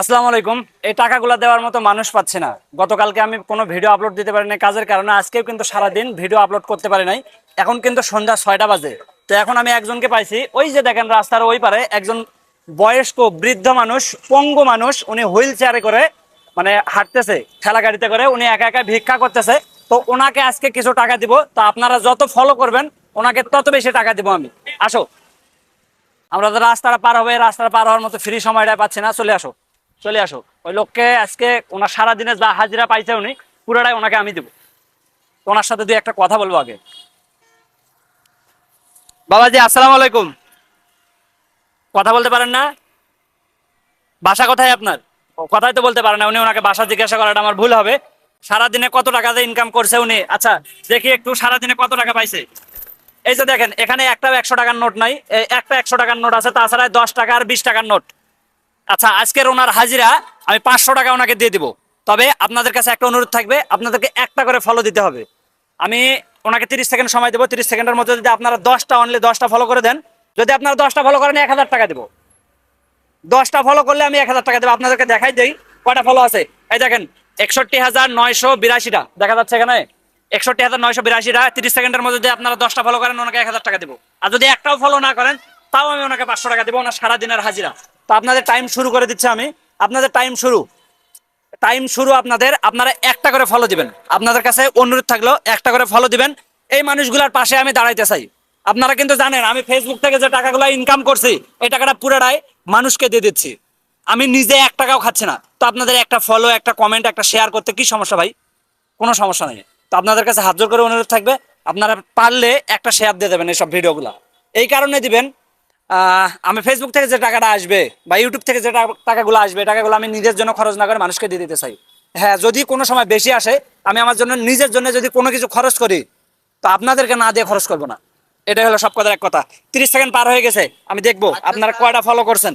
আসসালামু আলাইকুম। এই টাকাগুলো দেওয়ার মতো মানুষ পাচ্ছি না। গতকালকে আমি কোনো ভিডিও আপলোড দিতে পারি নাই কাজের কারণে, আজকেও কিন্তু সারাদিন ভিডিও আপলোড করতে পারি নাই। এখন কিন্তু সন্ধ্যা 6টা বাজে। তো এখন আমি একজনকে পাইছি, ওই যে দেখেন রাস্তার ওই পারে একজন বয়স্ক বৃদ্ধ মানুষ, পঙ্গু মানুষ, উনি হুইল চেয়ারে করে মানে হাঁটতেছে, ঠেলা গাড়িতে করে, উনি একা একা ভিক্ষা করতেছে। তো ওনাকে আজকে কিছু টাকা দিব। তো আপনারা যত ফলো করবেন ওনাকে তত বেশি টাকা দিব আমি। আসো, আমরা তো রাস্তাটা পার হবে, রাস্তাটা পার হওয়ার মতো ফ্রি সময়টা পাচ্ছি না। চলে আসো, চলে আসো। ওই লোককে আজকে ওনার সারাদিনে যা হাজিরা পাইছে উনি পুরোটাই ওনাকে আমি দেবো। ওনার সাথে দুই একটা কথা বলবো আগে। বাবাজি আসসালামু আলাইকুম। কথা বলতে পারেন না? বাসা কোথায় আপনার? ও, কথাই তো বলতে পারেন না উনি। ওনাকে বাসা জিজ্ঞাসা করাটা আমার ভুল হবে। সারাদিনে কত টাকা দিয়ে ইনকাম করছে উনি? আচ্ছা, দেখি একটু সারাদিনে কত টাকা পাইছে। এই যে দেখেন, এখানে একটাও 100 টাকার নোট নাই। একটা 100 টাকার নোট আছে, তাছাড়া 10 টাকা আর 20 টাকার নোট। আচ্ছা, আজকের ওনার হাজিরা আমি 500 টাকা ওনাকে দিয়ে দিব। তবে আপনাদের কাছে একটা অনুরোধ থাকবে, আপনাদেরকে একটা করে ফলো দিতে হবে। আমি ওনাকে 30 সেকেন্ড সময় দেবো। 30 সেকেন্ডের মধ্যে যদি আপনারা 10টা ফলো করে দেন, যদি আপনারা 10টা ফলো করেন 1000 টাকা দেবো। 10টা ফলো করলে আমি 1000 টাকা দেবো। আপনাদেরকে দেখাই দেই কয়টা ফলো আছে। এই দেখেন, 61,982টা দেখা যাচ্ছে এখানে। 61,982টা। 30 সেকেন্ডের মধ্যে যদি আপনারা 10টা ফলো করেন ওনাকে 1000 টাকা দেবো। আর যদি একটাও ফলো না করেন তাও আমি ওনাকে 500 টাকা দেবো, ওনার সারাদিনের হাজিরা। তো আপনাদের টাইম শুরু করে দিচ্ছি আমি। আপনাদের টাইম শুরু আপনাদের। আপনারা একটা করে ফলো দিবেন। আপনাদের কাছে অনুরোধ থাকলো একটা করে ফলো দিবেন। এই মানুষগুলোর পাশে আমি দাঁড়াইতে চাই। আপনারা কিন্তু জানেন আমি ফেসবুক থেকে যে টাকাগুলো ইনকাম করছি এই টাকাটা পুরোটাই মানুষকে দিয়ে দিচ্ছি। আমি নিজে 1 টাকাও খাচ্ছি না। তো আপনাদের একটা ফলো, একটা কমেন্ট, একটা শেয়ার করতে কি সমস্যা ভাই? কোনো সমস্যা নেই। তো আপনাদের কাছে হাত জোর করে অনুরোধ থাকবে, আপনারা পারলে একটা শেয়ার দিয়ে দেবেন এইসব ভিডিওগুলো। এই কারণে দিবেন, আমি ফেসবুক থেকে যে টাকাটা আসবে বা ইউটিউব থেকে যে টাকাগুলো আসবে, টাকাগুলো আমি নিজের জন্য খরচ না করে মানুষকে দিয়ে দিতে চাই। হ্যাঁ, যদি কোনো সময় বেশি আসে, আমি আমার জন্য নিজের জন্য যদি কোনো কিছু খরচ করি, তো আপনাদেরকে না দিয়ে খরচ করবো না। এটাই হলো সব কথার এক কথা। 30 সেকেন্ড পার হয়ে গেছে, আমি দেখবো আপনারা কয়টা ফলো করছেন।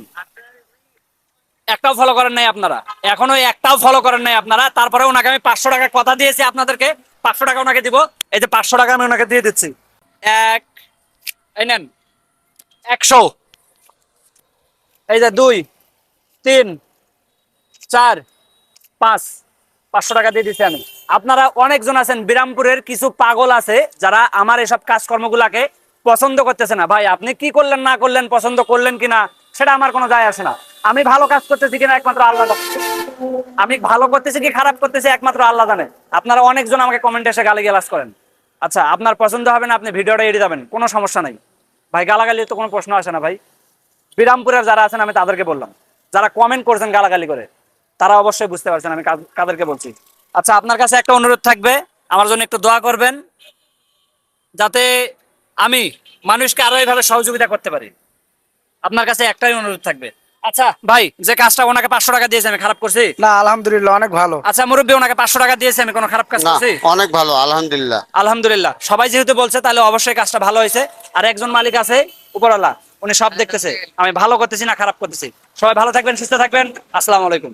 একটাও ফলো করেন নাই আপনারা, এখনো একটাও ফলো করেন নাই আপনারা। তারপরে ওনাকে আমি 500 টাকা কথা দিয়েছি আপনাদেরকে, 500 টাকা ওনাকে দিব। এই যে 500 টাকা আমি ওনাকে দিয়ে দিচ্ছি। এক, এই নেন 100। এই যে 2, 3, 4, 5, 500 টাকা দিয়ে দিচ্ছি আমি। আপনারা অনেকজন আছেন, বিরামপুরের কিছু পাগল আছে যারা আমার এসব কাজকর্মগুলাকে পছন্দ করতেছে না। ভাই আপনি কি করলেন না করলেন, পছন্দ করলেন কিনা সেটা আমার কোনো যায় আসে না। আমি ভালো কাজ করতেছি কিনা একমাত্র আল্লাহ জানে। আমি ভালো করতেছি কি খারাপ করতেছি একমাত্র আল্লাহ জানে। আপনারা অনেকজন আমাকে কমেন্টে এসে গালিগালাজ করেন। আচ্ছা, আপনার পছন্দ হবে না, আপনি ভিডিওটা এড়িয়ে যাবেন, কোনো সমস্যা নাই ভাই। গালাগালি তো কোনো প্রশ্ন আসে না ভাই। বিরামপুরের যারা আছেন আমি তাদেরকে বললাম, যারা কমেন্ট করছেন গালাগালি করে তারা অবশ্যই বুঝতে পারছেন আমি কাদেরকে বলছি। আচ্ছা, আপনার কাছে একটা অনুরোধ থাকবে, আমার জন্য একটু দোয়া করবেন যাতে আমি মানুষকে আরো এইভাবে সহযোগিতা করতে পারি। আপনার কাছে একটাই অনুরোধ থাকবে। আচ্ছা ভাই, যে কাজটা ওনাকে 500 টাকা দিয়েছে আমি খারাপ করছি? না, আলহামদুলিল্লাহ অনেক ভালো। আচ্ছা মুরব্বী, ওনাকে 500 টাকা দিয়েছে, আমি কোনো খারাপ কাজ না, করছি? অনেক ভালো, আলহামদুলিল্লাহ। আলহামদুলিল্লাহ। সবাই যেহেতু বলছে তাহলে অবশ্যই কাজটা ভালো হয়েছে। আর একজন মালিক আছে উপরওয়ালা, উনি সব দেখতেছে আমি ভালো করতেছি না খারাপ করতেছি। সবাই ভালো থাকবেন, সুস্থ থাকবেন। আসসালামু আলাইকুম।